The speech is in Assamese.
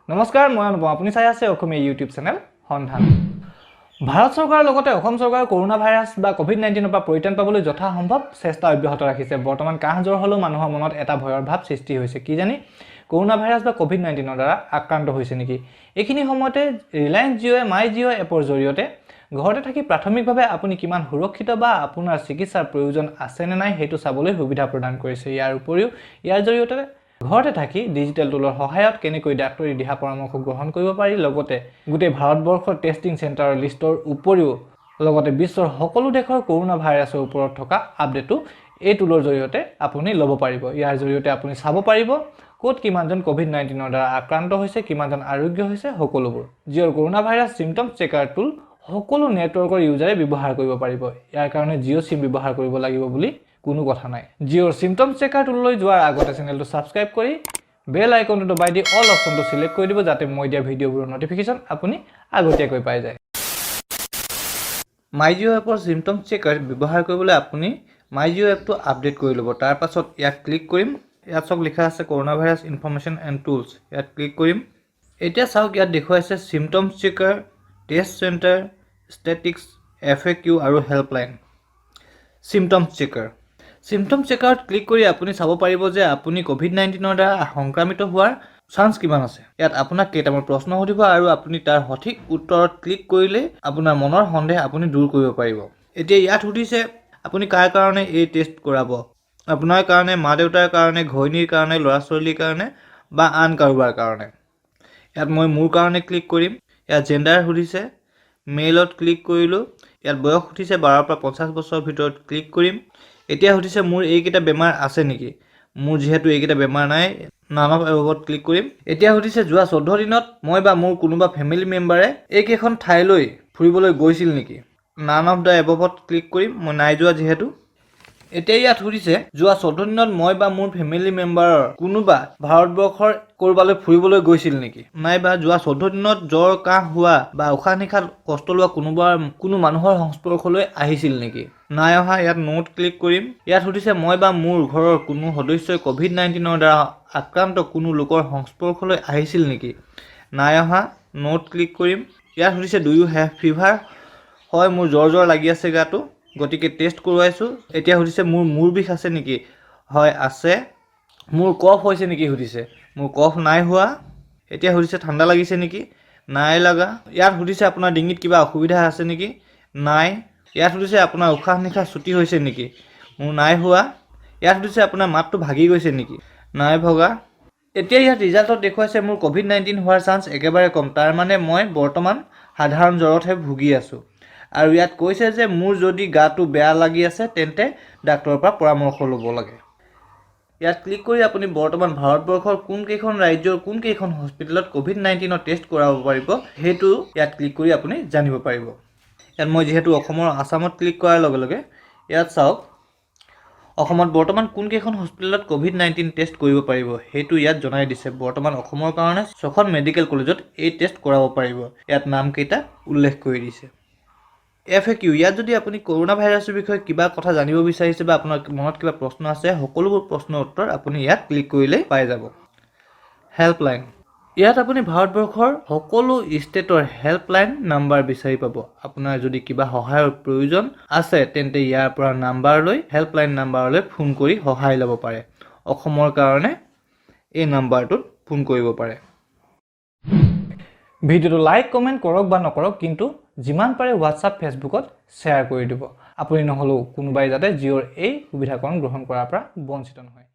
নমস্কাৰ মই অনুপম আপুনি চাই আছে অসমীয়া ইউটিউব চেনেল সন্ধান ভাৰত চৰকাৰৰ লগতে অসম চৰকাৰে কৰোনা ভাইৰাছ বা কোভিড-19 ৰ পৰা পৰিত্ৰাণ পাবলৈ যথা সম্ভৱ চেষ্টা অব্যাহত ৰাখিছে বৰ্তমান কাহ জ্বৰ হলেও মানুহৰ মনত এটা ভয়ৰ ভাৱ সৃষ্টি হৈছে কি জানি কৰোনা ভাইৰাছ বা কোভিড-19 ৰ দ্বাৰা আক্ৰান্ত হৈছে নেকি এইখিনি সময়তে ৰিলায়েন্স জিঅ'য়ে মাই জিঅ' এপৰ জৰিয়তে ঘৰতে থাকি প্ৰাথমিকভাৱে আপুনি কিমান সুৰক্ষিত বা আপোনাৰ চিকিৎসাৰ প্ৰয়োজন আছে নে নাই হেতু চাবলৈ সুবিধা প্ৰদান কৰিছে ইয়াৰ উপৰিও ইয়াৰ জৰিয়তে ঘৰতে থাকি ডিজিটেল টুলৰ সহায়ত কেনেকৈ ডাক্তৰী দিহা পৰামৰ্শ গ্ৰহণ কৰিব পাৰি লগতে গোটেই ভাৰতবৰ্ষৰ টেষ্টিং চেণ্টাৰৰ লিষ্টৰ উপৰিও লগতে বিশ্বৰ সকলো দেশৰ কৰোনা ভাইৰাছৰ ওপৰত থকা আপডেটটো এই টুলৰ জৰিয়তে আপুনি ল'ব পাৰিব ইয়াৰ জৰিয়তে আপুনি চাব পাৰিব কোট কিমানজন কোভিড-19 ৰ দ্বাৰা আক্ৰান্ত হৈছে কিমানজন আৰোগ্য হৈছে সকলোবোৰ জিঅ'ৰ কৰোনা ভাইৰাছ সিম্পটমছ চেকাৰ টুল সকলো নেটৱৰ্কৰ ইউজাৰে ব্যৱহাৰ কৰিব পাৰিব ইয়াৰ কাৰণে জিঅ' সিম ব্যৱহাৰ কৰিব লাগিব বুলি কোনো কথা নাই জিঅ'ৰ সিম্পটমছ চেকাৰ টুললৈ যোৱাৰ আগতে চেনেলটো সাবস্ক্ৰাইব কৰি বেল আইকনটো দবাই দি অল অপচনটো সিলেক্ট কৰি দিব যাতে মই দিয়া ভিডিঅ'বোৰৰ নটিফিকেশন আপুনি আগতীয়াকৈ পাই যায় মাই জিঅ' এপৰ সিম্পটমছ চেকাৰ ব্যৱহাৰ কৰিবলৈ আপুনি মাই জিঅ' এপটো আপডেট কৰি ল'ব তাৰ পাছত ইয়াত ক্লিক কৰিম ইয়াত সব লিখা আছে corona virus information and tools ইয়াত ক্লিক কৰিম এতিয়া চাওক ইয়াত দেখুৱাইছে সিম্পটমছ চেকাৰ টেষ্ট চেণ্টাৰ ষ্টেটিক্স FAQ আৰু হেল্পলাইন সিম্পটমছ চেকাৰ সিম্পটম চেকাৰত ক্লিক কৰি আপুনি চাব পাৰিব যে আপুনি কোভিড-19 ৰ দ্বাৰা সংক্ৰমিত হোৱাৰ চান্স কিমান আছে ইয়াত আপোনাক কেইটামান প্ৰশ্ন সুধিব আৰু আপুনি তাৰ সঠিক উত্তৰত ক্লিক কৰিলে আপোনাৰ মনৰ সন্দেহ আপুনি দূৰ কৰিব পাৰিব এতিয়া ইয়াত সুধিছে আপুনি কাৰ কাৰণে এই টেষ্ট কৰাব আপোনাৰ কাৰণে মা দেউতাৰ কাৰণে ঘৈণীৰ কাৰণে ল'ৰা ছোৱালীৰ কাৰণে বা আন কাৰোবাৰ কাৰণে ইয়াত মই মোৰ কাৰণে ক্লিক কৰিম ইয়াত জেন্ডাৰ সুধিছে মেলত ক্লিক কৰিলো ইয়াত বয়স সুধিছে 12 পৰা 50 বছৰৰ ভিতৰত ক্লিক কৰিম এতিয়া সুধিছে মোৰ এইকেইটা বেমাৰ আছে নেকি মোৰ যেহেতু এইকেইটা বেমাৰ নাই নান অফ এভত ক্লিক কৰিম এতিয়া সুধিছে যোৱা 14 দিনত মই বা মোৰ কোনোবা ফ্যামিলি মেম্বাৰে এইকেইখন ঠাইলৈ ফুৰিবলৈ গৈছিল নেকি নান অফ দা এভত ক্লিক কৰিম মই নাই যোৱা যেহেতু এতিয়া ইয়াত সুধিছে যোৱা 14 দিনত মই বা মোৰ ফ্যামিলি মেম্বাৰৰ কোনোবা ভাৰতবৰ্ষৰ কৰবালৈ ফুৰিবলৈ গৈছিল নেকি নাইবা যোৱা 14 দিনত জ্বৰ কাহ হোৱা বা উশাহ নিশাত কষ্ট লোৱা কোনো মানুহৰ সংস্পৰ্শলৈ আহিছিল নেকি নাই অহা ইয়াত নোট ক্লিক কৰিম ইয়াত সুধিছে মই বা মোৰ ঘৰৰ কোনো সদস্যই কোভিড-19 ৰ দ্বাৰা আক্ৰান্ত কোনো লোকৰ সংস্পৰ্শলৈ আহিছিল নেকি নাই অহা নোট ক্লিক কৰিম ইয়াত সুধিছে ডু ইউ হেভ ফিভাৰ হয় মোৰ জ্বৰ লাগি আছে গাটো গতিকে টেষ্ট কৰোৱাইছো এতিয়া সুধিছে মোৰ মূৰ বিষ আছে নেকি হয় আছে মোৰ কফ হৈছে নেকি সুধিছে মোৰ কফ নাই হোৱা এতিয়া সুধিছে ঠাণ্ডা লাগিছে নেকি নাই লাগা ইয়াত সুধিছে আপোনাৰ ডিঙিত কিবা অসুবিধা আছে নেকি নাই ইয়াত সুধিছে আপোনাৰ উশাহ নিশাহ ছুটি হৈছে নেকি মোৰ নাই হোৱা ইয়াত সুধিছে আপোনাৰ মাতটো ভাগি গৈছে নেকি নাই ভগা এতিয়া ইয়াত ৰিজাল্টত দেখুৱাইছে মোৰ কোভিড-19 হোৱাৰ চান্স একেবাৰে কম তাৰ মানে মই বৰ্তমান সাধাৰণ জ্বৰতহে ভুগি আছো আৰু ইয়াত কৈছে যে মোৰ যদি গাটো বেয়া লাগি আছে তেন্তে ডাক্তৰৰ পৰা পৰামৰ্শ ল'ব লাগে ইয়াত ক্লিক কৰি আপুনি বৰ্তমান ভাৰতবৰ্ষৰ কোন কেইখন ৰাজ্যৰ কোন কেইখন হস্পিটেলত কোভিড-19 ৰ টেষ্ট কৰাব পাৰিব হেতু ইয়াত ক্লিক কৰি আপুনি জানিব পাৰিব ইয়াত মই যেহেতু অসমৰ আসামত ক্লিক কৰাৰ লগে লগে ইয়াত চাওক অসমত বৰ্তমান কোন কেইখন হস্পিটেলত কোভিড-19 টেষ্ট কৰিব পাৰিব হেতু ইয়াত জনাই দিছে বৰ্তমান অসমৰ কাৰণে 6খন মেডিকেল কলেজত এই টেষ্ট কৰাব পাৰিব ইয়াত নাম কেইটা উল্লেখ কৰি দিছে FAQ ইয়াত যদি আপুনি কৰোনা ভাইৰাছৰ বিষয়ে কিবা কথা জানিব বিচাৰিছে বা আপোনাৰ মনত কিবা প্ৰশ্ন আছে সকলোবোৰ প্ৰশ্নৰ উত্তৰ আপুনি ইয়াত ক্লিক কৰিলে পাই যাব হেল্পলাইন ইয়াত আপুনি ভাৰতবৰ্ষৰ সকলো ষ্টেটৰ হেল্পলাইন নাম্বাৰ বিচাৰি পাব আপোনাৰ যদি কিবা সহায়ৰ প্ৰয়োজন আছে তেন্তে ইয়াৰ পৰা নাম্বাৰলৈ হেল্পলাইন নাম্বাৰলৈ ফোন কৰি সহায় ল'ব পাৰে অসমৰ কাৰণে এই নাম্বাৰটোত ফোন কৰিব পাৰে ভিডিঅ'টো লাইক কমেন্ট কৰক বা নকৰক কিন্তু যিমান পাৰে WhatsApp ফেচবুকত শ্বেয়াৰ কৰি দিব আপুনি নহলেও কোনোবাই যাতে জিঅ'ৰ এই সুবিধাকৰণ গ্ৰহণ কৰাৰ পৰা বঞ্চিত নহয়